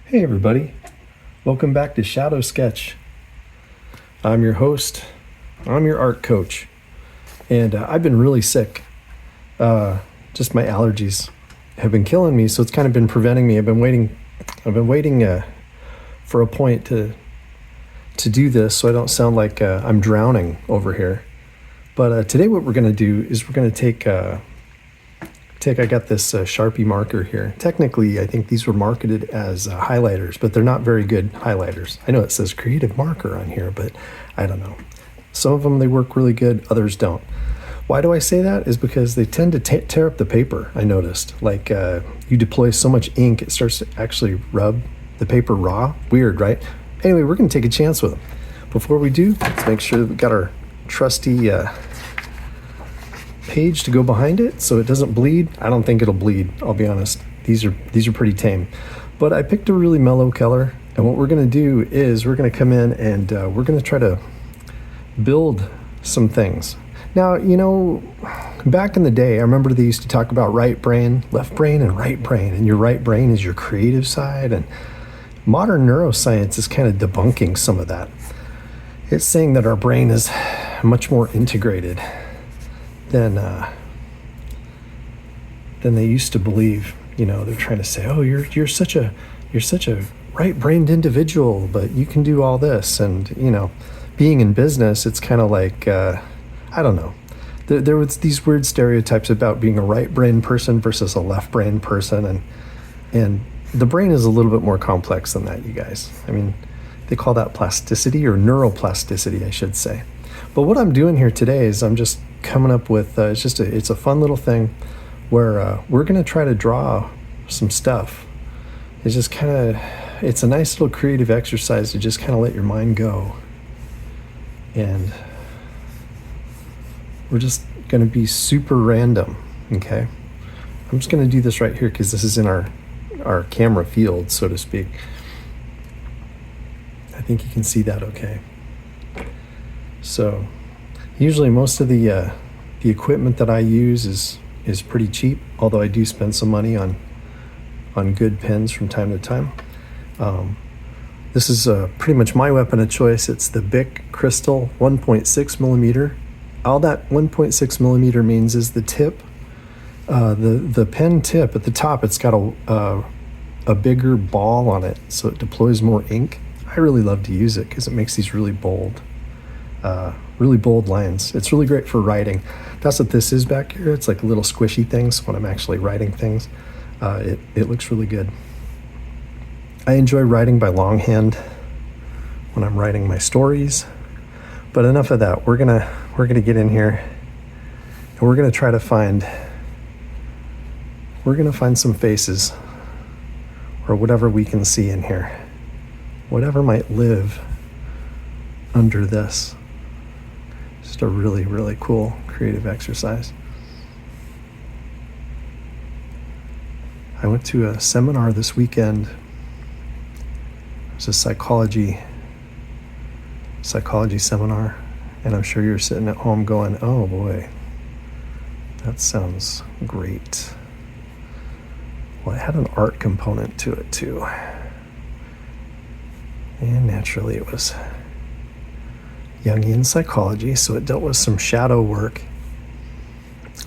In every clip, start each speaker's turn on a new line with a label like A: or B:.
A: Hey everybody, welcome back to Shadow Sketch. I'm your host, I'm your art coach, and I've been really sick. Just my allergies have been killing me, so it's kind of been preventing me. I've been waiting for a point to do this so I don't sound like I'm drowning over here. But today what we're going to do is we're going to take I got this Sharpie marker here. Technically, I think these were marketed as highlighters, but they're not very good highlighters. I know it says creative marker on here, but I don't know. Some of them, they work really good, others don't. Why do I say that? Is because they tend to tear up the paper, I noticed. Like you deploy so much ink, it starts to actually rub the paper raw. Weird, right? Anyway, we're going to take a chance with them. Before we do, let's make sure that we've got our trusty page to go behind it so it doesn't bleed. I don't think it'll bleed, I'll be honest. These are pretty tame. But I picked a really mellow color, and what we're going to do is we're going to come in and we're going to try to build some things. Now, you know, back in the day, I remember they used to talk about right brain, left brain, and right brain, and your right brain is your creative side, and modern neuroscience is kind of debunking some of that. It's saying that our brain is much more integrated than they used to believe. You know, they're trying to say, oh, you're such a right-brained individual, but you can do all this. And you know, being in business, it's kind of like I don't know. There was these weird stereotypes about being a right-brained person versus a left-brained person, and the brain is a little bit more complex than that, you guys. I mean, they call that plasticity or neuroplasticity, I should say. But what I'm doing here today is I'm just coming up with it's a fun little thing where we're going to try to draw some stuff. It's just it's a nice little creative exercise to just kind of let your mind go. And we're just going to be super random, okay? I'm just going to do this right here because this is in our camera field, so to speak. I think you can see that okay. So usually most of the equipment that I use is pretty cheap, although I do spend some money on good pens from time to time. This is pretty much my weapon of choice. It's the Bic Crystal 1.6 millimeter. All that 1.6 millimeter means is the tip, the pen tip at the top, it's got a bigger ball on it, so it deploys more ink. I really love to use it because it makes these really bold lines. It's really great for writing. That's what this is back here. It's like little squishy things when I'm actually writing things. It looks really good. I enjoy writing by longhand when I'm writing my stories. But enough of that. We're gonna get in here and we're gonna try to find some faces or whatever we can see in here. Whatever might live under this. Just a really, really cool creative exercise. I went to a seminar this weekend. It was a psychology seminar, and I'm sure you're sitting at home going, oh boy, that sounds great. Well, it had an art component to it too. And naturally it was Jungian psychology, so it dealt with some shadow work.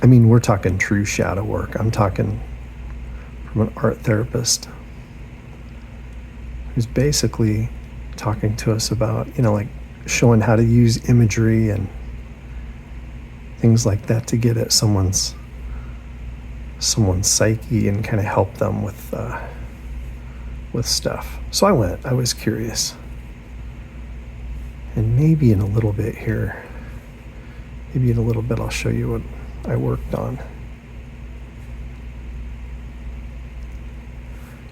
A: I mean, we're talking true shadow work. I'm talking from an art therapist who's basically talking to us about, you know, like showing how to use imagery and things like that to get at someone's psyche and kind of help them with stuff. So I was curious. And maybe in a little bit I'll show you what I worked on.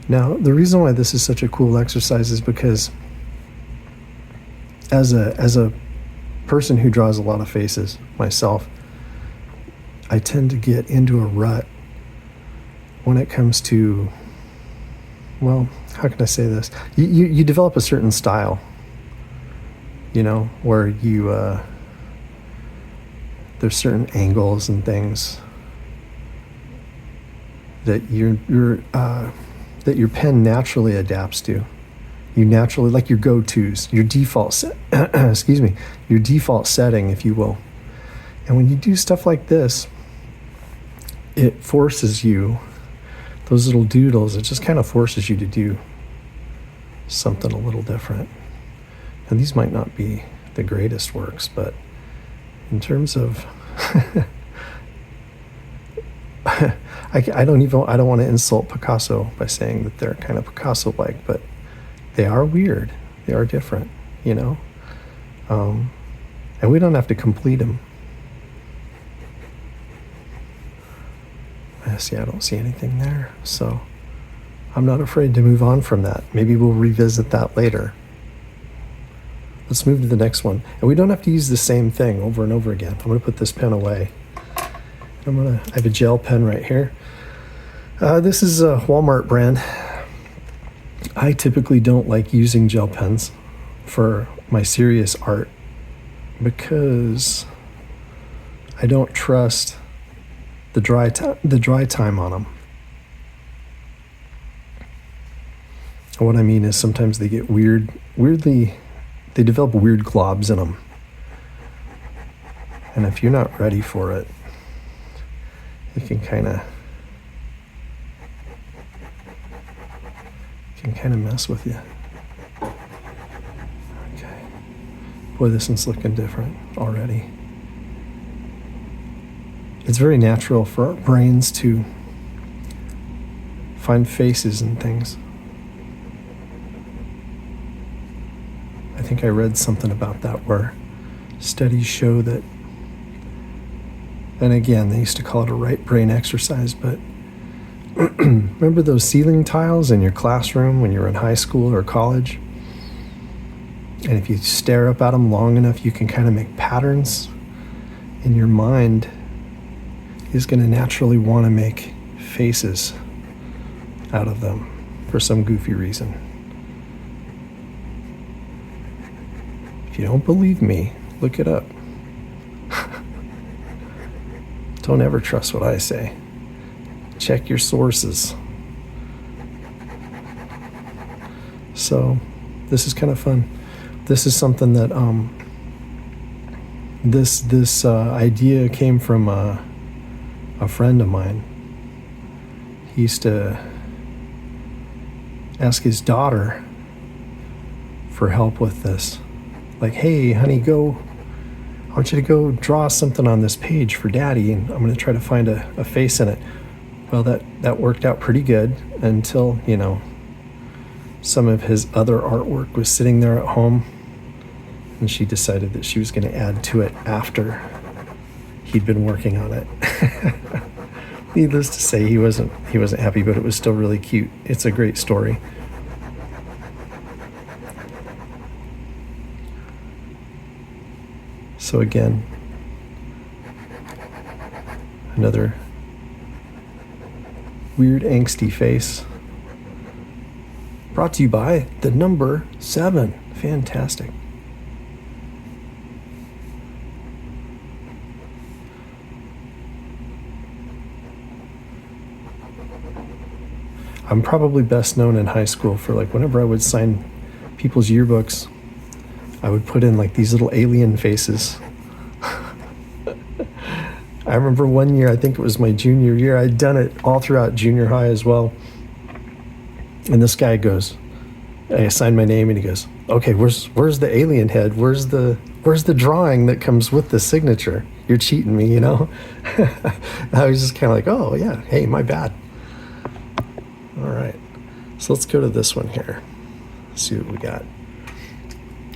A: Now, the reason why this is such a cool exercise is because as a person who draws a lot of faces myself, I tend to get into a rut when it comes to, well, how can I say this? You develop a certain style, you know, where there's certain angles and things that you're that your pen naturally adapts to. You naturally, like your go-tos, your default excuse me, your default setting, if you will. And when you do stuff like this, it forces you, those little doodles, it just kind of forces you to do something a little different. And these might not be the greatest works, but in terms of I don't want to insult Picasso by saying that they're kind of Picasso-like, but they are weird. They are different, you know? And we don't have to complete them. See, I don't see anything there, so I'm not afraid to move on from that. Maybe we'll revisit that later. Let's move to the next one. And we don't have to use the same thing over and over again. I'm going to put this pen away. I have a gel pen right here. This is a Walmart brand. I typically don't like using gel pens for my serious art because I don't trust the dry time on them. And what I mean is sometimes they get they develop weird globs in them. And if you're not ready for it, it can kind of mess with you. Okay. Boy, this one's looking different already. It's very natural for our brains to find faces and things. I think I read something about that where studies show that, and again, they used to call it a right brain exercise, but remember those ceiling tiles in your classroom when you were in high school or college? And if you stare up at them long enough, you can kind of make patterns, and your mind is going to naturally want to make faces out of them for some goofy reason. If you don't believe me, look it up. Don't ever trust what I say. Check your sources. So this is kind of fun. This is something that this idea came from a friend of mine. He used to ask his daughter for help with this. Like, hey, honey, I want you to go draw something on this page for Daddy, and I'm going to try to find a face in it. Well, that worked out pretty good until, some of his other artwork was sitting there at home, and she decided that she was going to add to it after he'd been working on it. Needless to say, he wasn't happy, but it was still really cute. It's a great story. So again, another weird angsty face. Brought to you by the number 7. Fantastic. I'm probably best known in high school for whenever I would sign people's yearbooks, I would put in these little alien faces. I remember one year, I think it was my junior year, I'd done it all throughout junior high as well. And this guy goes, I signed my name, and he goes, okay, where's the alien head? Where's the drawing that comes with the signature? You're cheating me, I was just kind of like, oh yeah, hey, my bad. All right, so let's go to this one here. See what we got.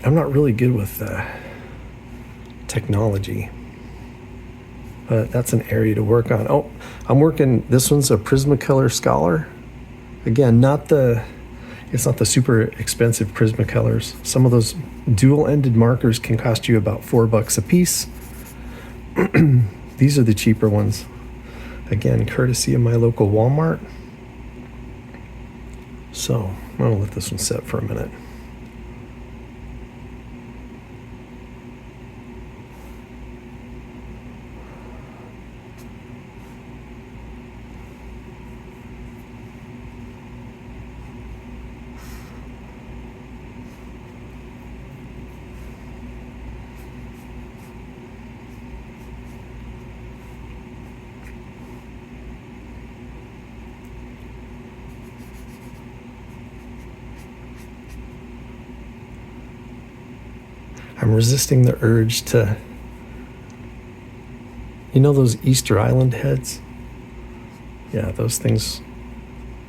A: I'm not really good with technology, but that's an area to work on. Oh, I'm working, this one's a Prismacolor Scholar. Again, it's not the super expensive Prismacolors. Some of those dual-ended markers can cost you about $4 a piece. These are the cheaper ones. Again, courtesy of my local Walmart. So I'm gonna let this one set for a minute. I'm resisting the urge to, those Easter Island heads? Yeah, those things,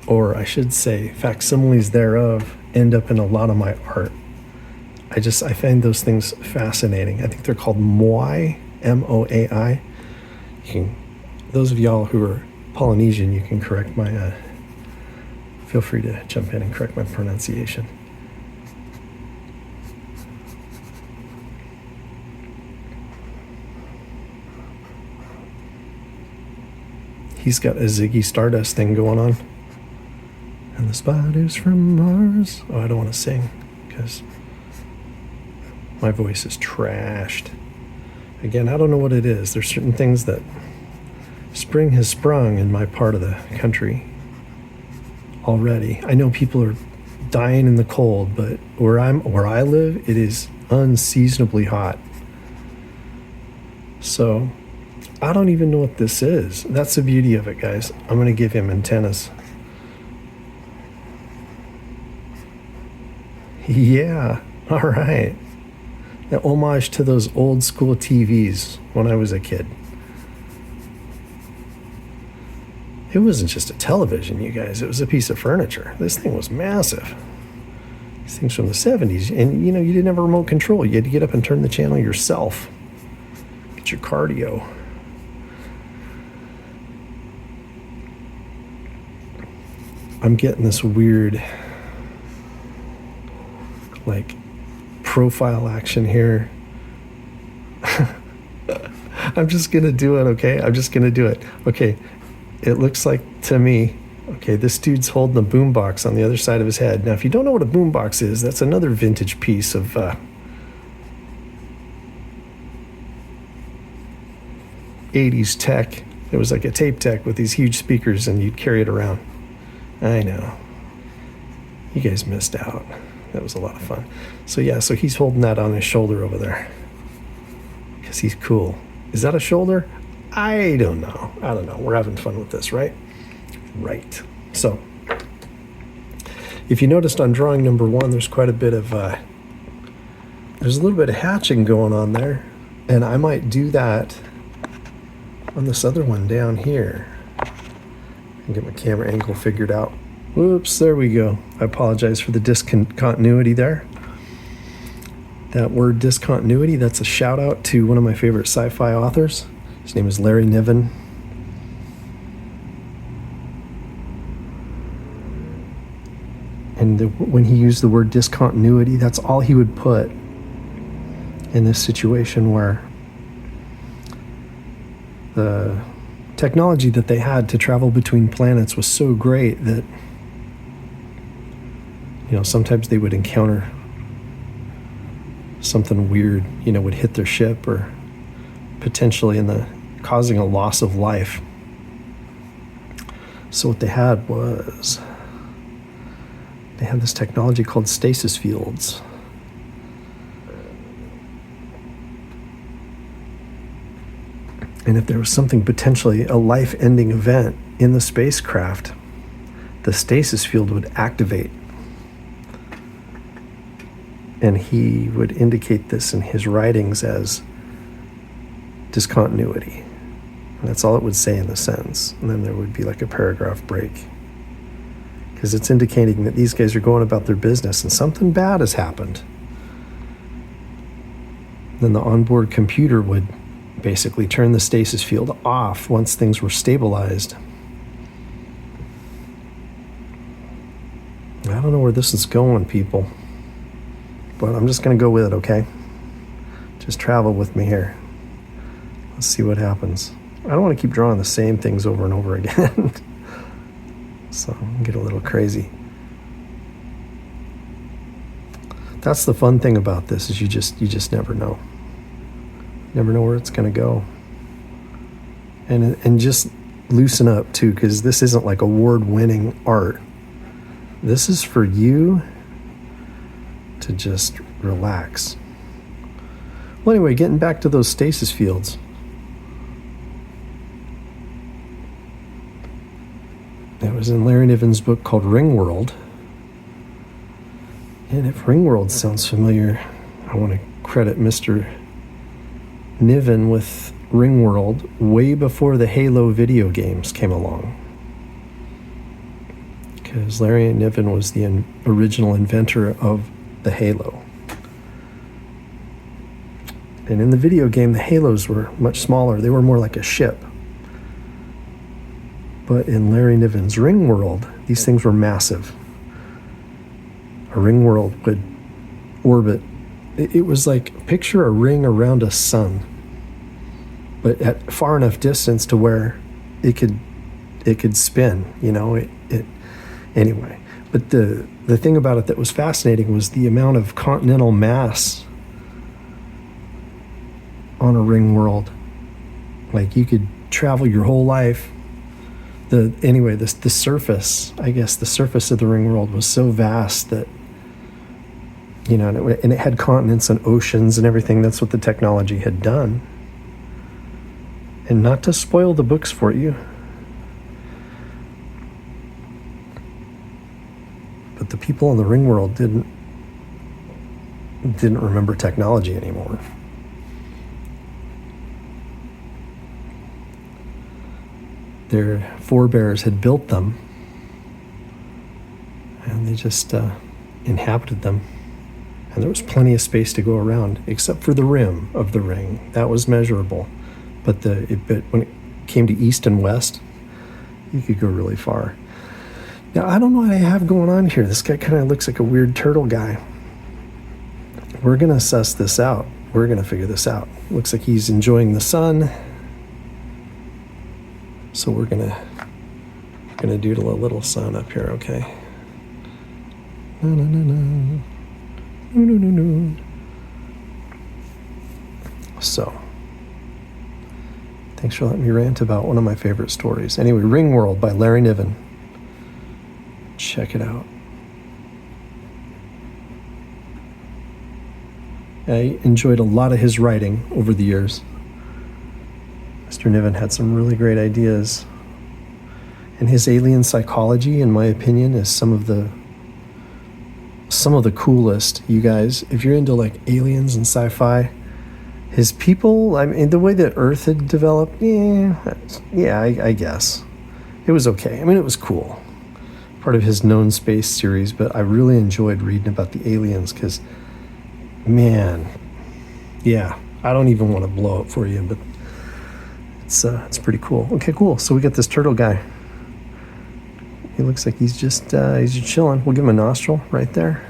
A: or I should say facsimiles thereof, end up in a lot of my art. I find those things fascinating. I think they're called moai, M-O-A-I. Those of y'all who are Polynesian, you can correct my, feel free to jump in and correct my pronunciation. He's got a Ziggy Stardust thing going on. And the spiders from Mars. Oh, I don't want to sing because my voice is trashed. Again, I don't know what it is. There's certain things that spring has sprung in my part of the country already. I know people are dying in the cold, but where I live, it is unseasonably hot. So I don't even know what this is. That's the beauty of it, guys. I'm going to give him antennas. Yeah, all right. An homage to those old school TVs when I was a kid. It wasn't just a television, you guys. It was a piece of furniture. This thing was massive. These things from the 70s. And, you didn't have a remote control. You had to get up and turn the channel yourself. Get your cardio. I'm getting this weird, profile action here. I'm just going to do it, okay? I'm just going to do it. Okay, it looks like to me, okay, this dude's holding a boombox on the other side of his head. Now, if you don't know what a boombox is, that's another vintage piece of 80s tech. It was like a tape deck with these huge speakers, and you'd carry it around. I know. You guys missed out. That was a lot of fun. So he's holding that on his shoulder over there. Because he's cool. Is that a shoulder? I don't know. We're having fun with this, right? Right. So, if you noticed on drawing number 1, there's quite a bit of, there's a little bit of hatching going on there. And I might do that on this other one down here. And get my camera angle figured out. Whoops, there we go. I apologize for the discontinuity there. That word discontinuity, that's a shout out to one of my favorite sci-fi authors. His name is Larry Niven. And when he used the word discontinuity, that's all he would put in this situation where the technology that they had to travel between planets was so great that, sometimes they would encounter something weird, would hit their ship or potentially causing a loss of life. So what they had was, they had this technology called stasis fields. And if there was something potentially a life-ending event in the spacecraft, the stasis field would activate. And he would indicate this in his writings as discontinuity. And that's all it would say in the sentence. And then there would be like a paragraph break. Because it's indicating that these guys are going about their business and something bad has happened. Then the onboard computer would basically turn the stasis field off once things were stabilized. I don't know where this is going, people. But I'm just going to go with it, okay? Just travel with me here. Let's see what happens. I don't want to keep drawing the same things over and over again. So I'll get a little crazy. That's the fun thing about this, is you just never know. Never know where it's going to go. And just loosen up too, because this isn't like award-winning art. This is for you to just relax. Well, anyway, getting back to those stasis fields. It was in Larry Niven's book called Ringworld. And if Ringworld sounds familiar, I want to credit Mr. Niven with Ringworld way before the Halo video games came along. Because Larry Niven was the original inventor of the Halo. And in the video game, the Halos were much smaller. They were more like a ship. But in Larry Niven's Ringworld, these things were massive. A Ringworld would orbit. It was like, picture a ring around a sun, but at far enough distance to where it could spin, anyway. But the thing about it that was fascinating was the amount of continental mass on a ring world. Like, you could travel your whole life. The surface, I guess, the surface of the ring world was so vast that, and it had continents and oceans and everything. That's what the technology had done. And not to spoil the books for you, but the people in the ring world didn't remember technology anymore. Their forebears had built them, and they just inhabited them. And there was plenty of space to go around, except for the rim of the ring. That was measurable. But when it came to east and west, you could go really far. Now, I don't know what I have going on here. This guy kind of looks like a weird turtle guy. We're going to suss this out. We're going to figure this out. Looks like he's enjoying the sun. So we're going to doodle a little sun up here, okay? No. So, thanks for letting me rant about one of my favorite stories. Anyway, Ringworld by Larry Niven. Check it out. I enjoyed a lot of his writing over the years. Mr. Niven had some really great ideas. And his alien psychology, in my opinion, is some of the coolest. You guys, if you're into like aliens and sci-fi, his people, I mean, the way that Earth had developed, I guess. It was okay. I mean, it was cool. Part of his Known Space series, but I really enjoyed reading about the aliens because, man, yeah, I don't even want to blow it for you, but it's pretty cool. Okay, cool. So we got this turtle guy. He looks like he's just chilling. We'll give him a nostril right there.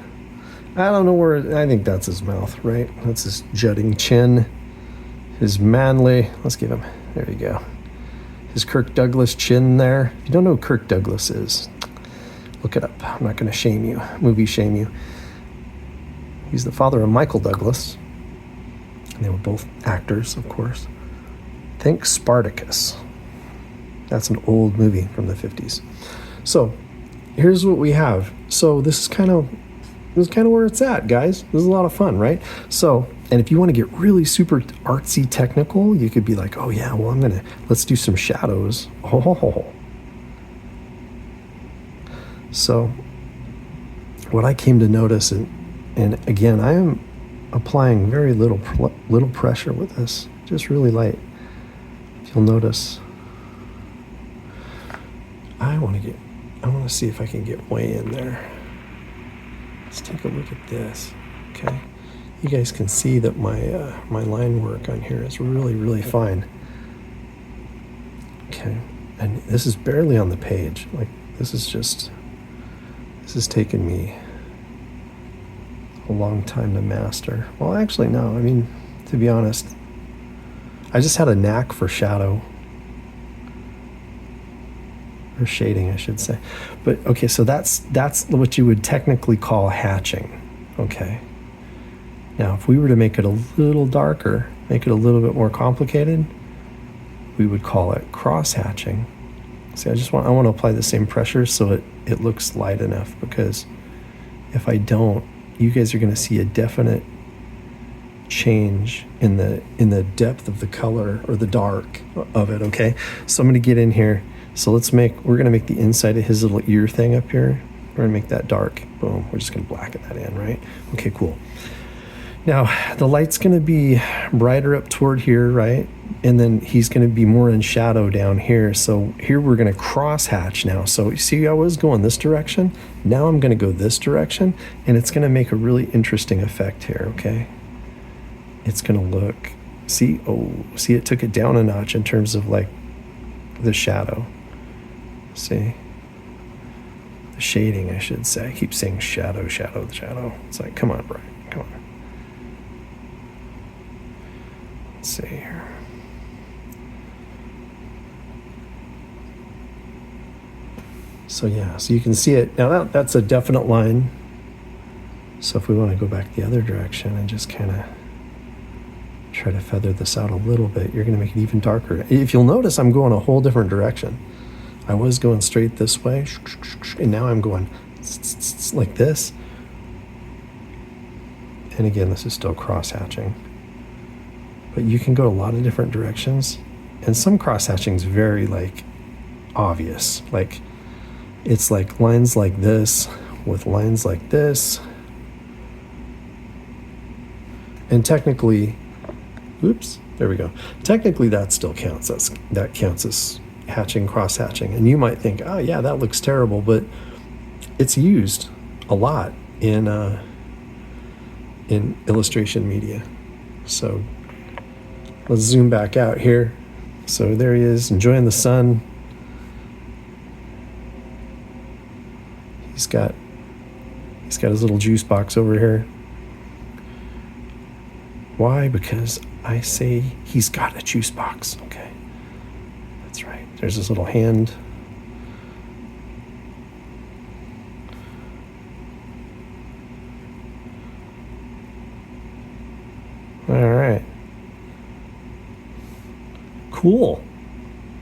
A: I don't know where, I think that's his mouth, right? That's his jutting chin. His manly, let's give him, there you go. His Kirk Douglas chin there. If you don't know who Kirk Douglas is, look it up. I'm not going to shame you, movie shame you. He's the father of Michael Douglas. And they were both actors, of course. Think Spartacus. That's an old movie from the 50s. So here's what we have. So this is kind of where it's at, guys. This is a lot of fun, right? So, and if you want to get really super artsy technical, you could be like, oh yeah, well, let's do some shadows. Oh. So what I came to notice, and again, I am applying very little pressure with this, just really light. If you'll notice, I want to see if I can get way in there. Let's take a look at this, okay? You guys can see that my line work on here is really, really fine. Okay, and this is barely on the page. Like, this is taking me a long time to master. Well, actually, no. I mean, to be honest, I just had a knack for shadow. Or shading, I should say. But okay, so that's what you would technically call hatching. Okay. Now, if we were to make it a little darker, make it a little bit more complicated, we would call it cross hatching. See, I want to apply the same pressure so it looks light enough, because if I don't, you guys are going to see a definite change in the depth of the color or the dark of it. Okay, so I'm going to get in here. So we're going to make the inside of his little ear thing up here. We're going to make that dark. Boom. We're just going to blacken that in, right? Okay, cool. Now, the light's going to be brighter up toward here, right? And then he's going to be more in shadow down here. So here we're going to cross hatch now. So you see, I was going this direction. Now I'm going to go this direction, and it's going to make a really interesting effect here, okay? It's going to look, see, it took it down a notch in terms of like the shadow. See? The shading, I should say. I keep saying shadow. It's like, come on, Brian, come on. Let's see here. So yeah, so you can see it. Now that's a definite line. So if we want to go back the other direction and just kind of try to feather this out a little bit, you're going to make it even darker. If you'll notice, I'm going a whole different direction. I was going straight this way, and now I'm going like this. And again, this is still cross-hatching. But you can go a lot of different directions, and some cross-hatching is very like obvious. Like it's like lines like this with lines like this. And technically, oops, there we go. Technically that still counts. That counts as hatching, cross-hatching. And you might think, oh yeah, that looks terrible, but it's used a lot in illustration media. So let's zoom back out here. So there he is, enjoying the sun. He's got his little juice box over here. Why? Because I say he's got a juice box. Okay, that's right. There's his little hand. All right. Cool.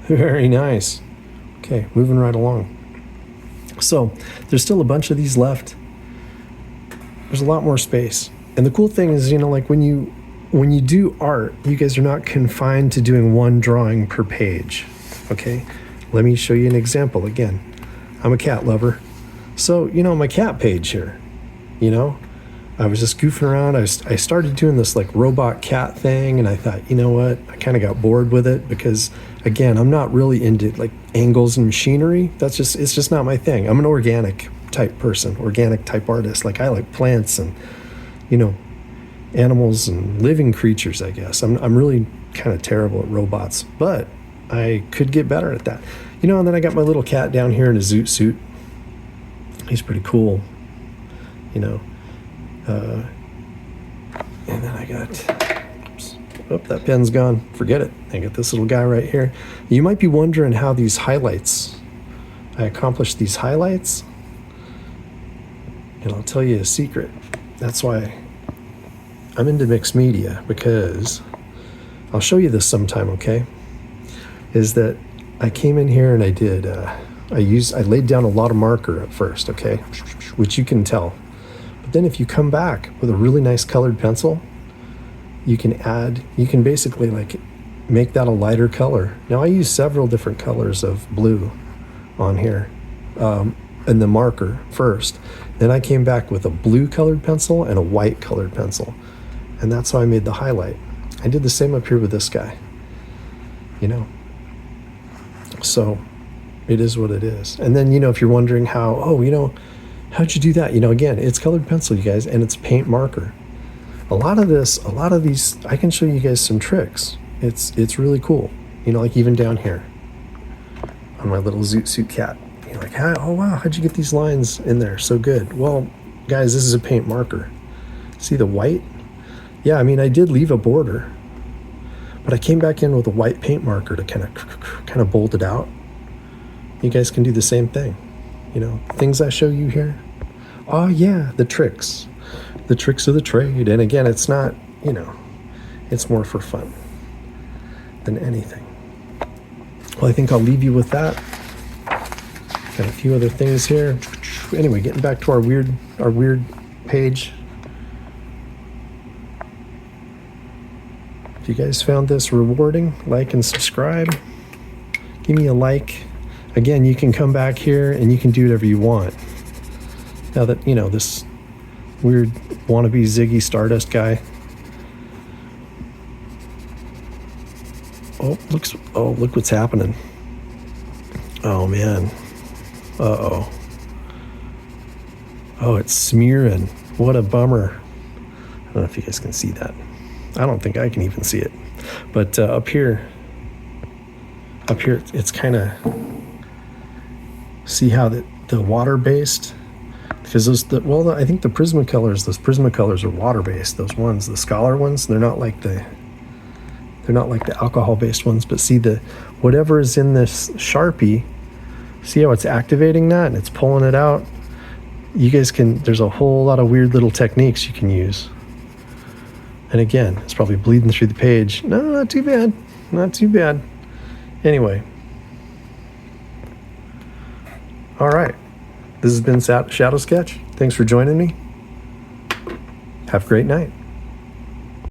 A: Very nice. Okay, moving right along. So there's still a bunch of these left. There's a lot more space. And the cool thing is, like when you do art, you guys are not confined to doing one drawing per page. Okay, let me show you an example. Again, I'm a cat lover. So, my cat page here, I was just goofing around. I started doing this like robot cat thing, and I thought, you know what? I kind of got bored with it because, again, I'm not really into like angles and machinery. It's just not my thing. I'm an organic type person, organic type artist. Like I like plants and, animals and living creatures, I guess. I'm really kind of terrible at robots, but I could get better at that. And then I got my little cat down here in a zoot suit. He's pretty cool, and then I got, that pen's gone. Forget it. I got this little guy right here. You might be wondering how these highlights, I accomplished these highlights. And I'll tell you a secret. That's why I'm into mixed media, because I'll show you this sometime, okay? Is that I came in here and I did, I laid down a lot of marker at first, okay? Which you can tell. But then if you come back with a really nice colored pencil, you can basically like make that a lighter color. Now I use several different colors of blue on here, and the marker first. Then I came back with a blue colored pencil and a white colored pencil. And that's how I made the highlight. I did the same up here with this guy, So it is what it is. And then, if you're wondering how, how'd you do that? Again, it's colored pencil, you guys, and it's paint marker. A lot of these, I can show you guys some tricks. It's really cool. Like even down here on my little zoot suit cat. You're like, oh wow, how'd you get these lines in there so good? Well, guys, this is a paint marker. See the white? Yeah, I did leave a border, but I came back in with a white paint marker to kind of bold it out. You guys can do the same thing. Things I show you here. Oh yeah, the tricks of the trade. And again, it's not, it's more for fun than anything. Well, I think I'll leave you with that. Got a few other things here. Anyway, getting back to our weird page. If you guys found this rewarding, like and subscribe. Give me a like. Again, you can come back here and you can do whatever you want. Now that, this weird wannabe Ziggy Stardust guy look what's happening. Oh man. Uh-oh. Oh, it's smearing. What a bummer. I don't know if you guys can see that. I don't think I can even see it. But up here, it's kind of, see how the water-based, because I think those Prismacolors are water-based. Those ones, the Scholar ones, they're not like the alcohol-based ones. But see whatever is in this Sharpie, see how it's activating that and it's pulling it out. You guys there's a whole lot of weird little techniques you can use. And again, it's probably bleeding through the page. No, not too bad. Not too bad. Anyway. All right. This has been Shadow Sketch. Thanks for joining me. Have a great night.